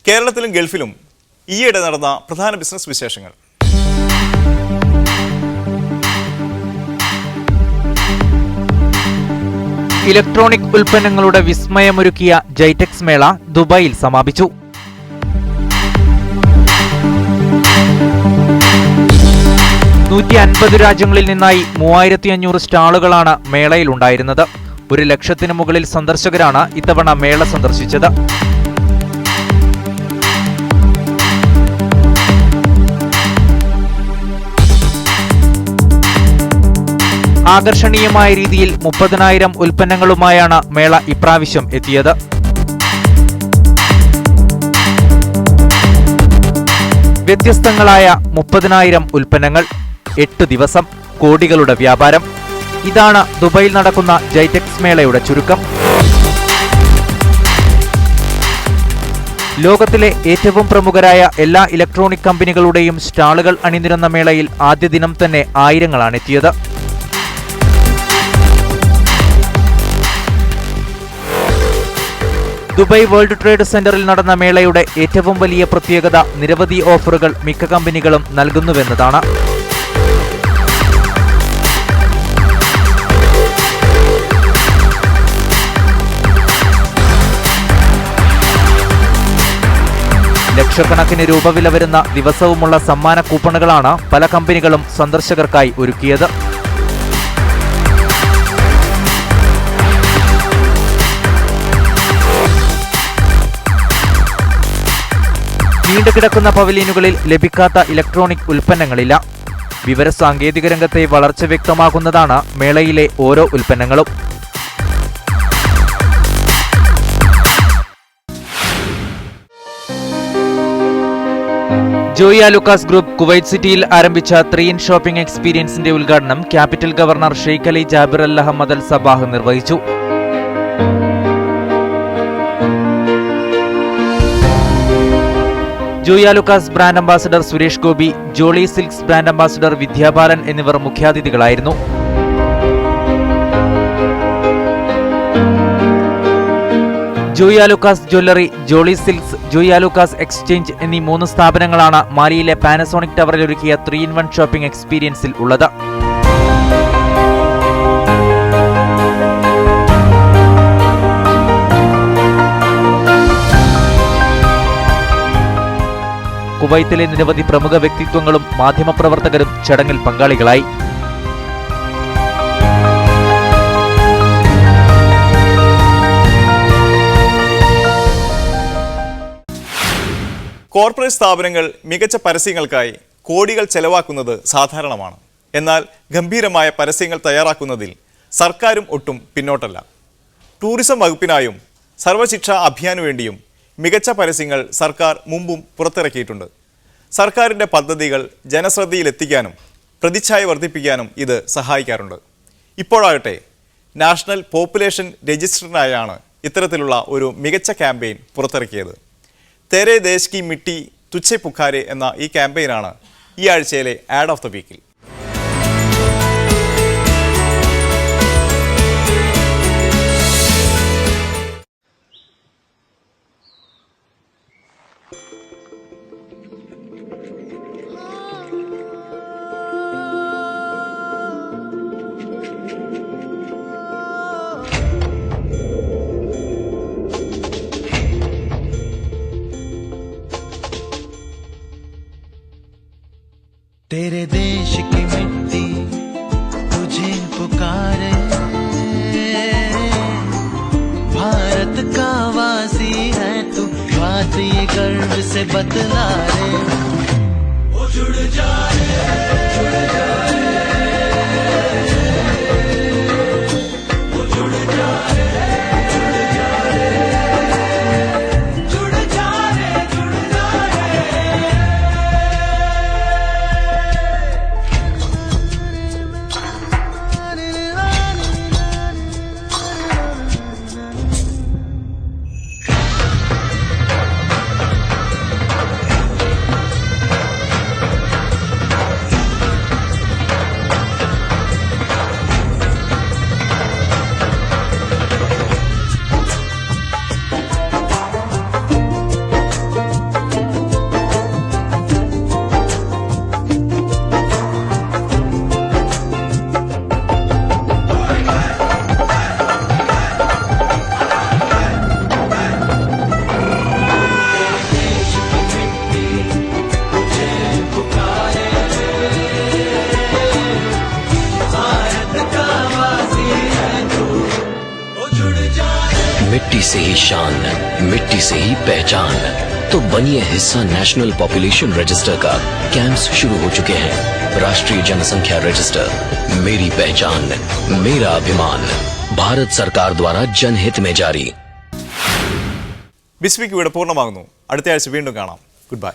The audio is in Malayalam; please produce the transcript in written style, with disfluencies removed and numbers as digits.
കേരളത്തിലും ഗൾഫിലും ഈയിടെ നടന്ന പ്രധാന ബിസിനസ് വിശേഷങ്ങൾ. ഇലക്ട്രോണിക് ഉൽപ്പന്നങ്ങളുടെ വിസ്മയമൊരുക്കിയ ജൈറ്റെക്സ് മേള ദുബായിൽ സമാപിച്ചു. രാജ്യങ്ങളിൽ നിന്നായി 3500 സ്റ്റാളുകളാണ് മേളയിലുണ്ടായിരുന്നത്. 1,00,000-ന് മുകളിൽ സന്ദർശകരാണ് ഇത്തവണ മേള സന്ദർശിച്ചത്. ആകർഷണീയമായ രീതിയിൽ 30,000 ഉൽപ്പന്നങ്ങളുമായാണ് മേള ഇപ്രാവശ്യം എത്തിയത്. വ്യത്യസ്തങ്ങളായ 30,000 ഉൽപ്പന്നങ്ങൾ, 8 ദിവസം, കോടികളുടെ വ്യാപാരം. ഇതാണ് ദുബായിൽ നടക്കുന്ന ജൈറ്റെക്സ് മേളയുടെ ചുരുക്കം. ലോകത്തിലെ ഏറ്റവും പ്രമുഖരായ എല്ലാ ഇലക്ട്രോണിക് കമ്പനികളുടെയും സ്റ്റാളുകൾ അണിനിരന്ന മേളയിൽ ആദ്യ ദിനം തന്നെ ആയിരങ്ങളാണ് എത്തിയത്. ദുബായ് വേൾഡ് ട്രേഡ് സെന്ററിൽ നടന്ന മേളയുടെ ഏറ്റവും വലിയ പ്രത്യേകത നിരവധി ഓഫറുകൾ മിക്ക കമ്പനികളും നൽകുന്നുവെന്നതാണ്. ലക്ഷക്കണക്കിന് രൂപ വില വരുന്ന ദിവസവുമുള്ള സമ്മാന കൂപ്പണുകളാണ് പല കമ്പനികളും സന്ദർശകർക്കായി ഒരുക്കിയത്. നീണ്ടുകിടക്കുന്ന പവലിയനുകളിൽ ലഭിക്കാത്ത ഇലക്ട്രോണിക് ഉൽപ്പന്നങ്ങളില്ല. വിവരസാങ്കേതിക രംഗത്തെ വളർച്ച വ്യക്തമാക്കുന്നതാണ് മേളയിലെ ഓരോ ഉൽപ്പന്നങ്ങളും. ജോയി ആലുക്കാസ് ഗ്രൂപ്പ് കുവൈറ്റ് സിറ്റിയിൽ ആരംഭിച്ച 3-in ഷോപ്പിംഗ് എക്സ്പീരിയൻസിന്റെ ഉദ്ഘാടനം capital governor Sheikh Ali Jabir Al Ahmad Al Sabah നിർവഹിച്ചു. Joy Alukkas brand ambassador Suresh Gopi, Jolly Silks brand ambassador Vidya Balan എന്നിവർ മുഖ്യാതിഥികളായിരുന്നു. ജോയി ആലുക്കാസ് ജ്വല്ലറി, ജോളി സിൽക്സ്, ജോയി ആലുക്കാസ് എക്സ്ചേഞ്ച് എന്നീ 3 സ്ഥാപനങ്ങളാണ് മാലിയിലെ പാനസോണിക് ടവറിൽ ഒരുക്കിയ 3-in-1 ഷോപ്പിംഗ് എക്സ്പീരിയൻസിൽ ഉള്ളത്. കുവൈത്തിലെ നിരവധി പ്രമുഖ വ്യക്തിത്വങ്ങളും മാധ്യമപ്രവർത്തകരും ചടങ്ങിൽ പങ്കാളികളായി. കോർപ്പറേറ്റ് സ്ഥാപനങ്ങൾ മികച്ച പരസ്യങ്ങൾക്കായി കോടികൾ ചെലവാക്കുന്നത് സാധാരണമാണ്. എന്നാൽ ഗംഭീരമായ പരസ്യങ്ങൾ തയ്യാറാക്കുന്നതിൽ സർക്കാരും ഒട്ടും പിന്നോട്ടല്ല. ടൂറിസം വകുപ്പിനായും സർവശിക്ഷാ അഭിയാനു വേണ്ടിയും മികച്ച പരസ്യങ്ങൾ സർക്കാർ മുമ്പും പുറത്തിറക്കിയിട്ടുണ്ട്. സർക്കാരിൻ്റെ പദ്ധതികൾ ജനശ്രദ്ധയിലെത്തിക്കാനും പ്രതിച്ഛായ വർദ്ധിപ്പിക്കാനും ഇത് സഹായിക്കാറുണ്ട്. ഇപ്പോഴാകട്ടെ നാഷണൽ പോപ്പുലേഷൻ രജിസ്റ്ററിനായാണ് ഇത്തരത്തിലുള്ള ഒരു മികച്ച ക്യാമ്പയിൻ പുറത്തിറക്കിയത്. തേരെ ദേശ് കി മിട്ടി തുച്ഛെ പുക്കാരെ എന്ന ഈ ക്യാമ്പയിനാണ് ഈ ആഴ്ചയിലെ ആഡ് ഓഫ് ദ വീക്കിൽ. तेरे देश की मिट्टी तुझे पुकारे, भारत का वासी है तू, बात ये गर्व से बतला रे, ओ जुड़ जा रे, जुड़ जा रे, ओ जुड़ जा रे, जुड़ जा रे, जुड़ जा रे, जुड़ जा रे. मिट्टी से ही पहचान, तो बनिए हिस्सा नेशनल पॉपुलेशन रजिस्टर का। कैंप्स शुरू हो चुके हैं। राष्ट्रीय जनसंख्या रजिस्टर, मेरी पहचान मेरा अभिमान, भारत सरकार द्वारा जनहित में जारी। ബിസ്മിക്ക് ഇവിടെ പൂർണ്ണമാകുന്നു. അടുത്ത ആഴ്ച വീണ്ടും കാണാം. Good bye.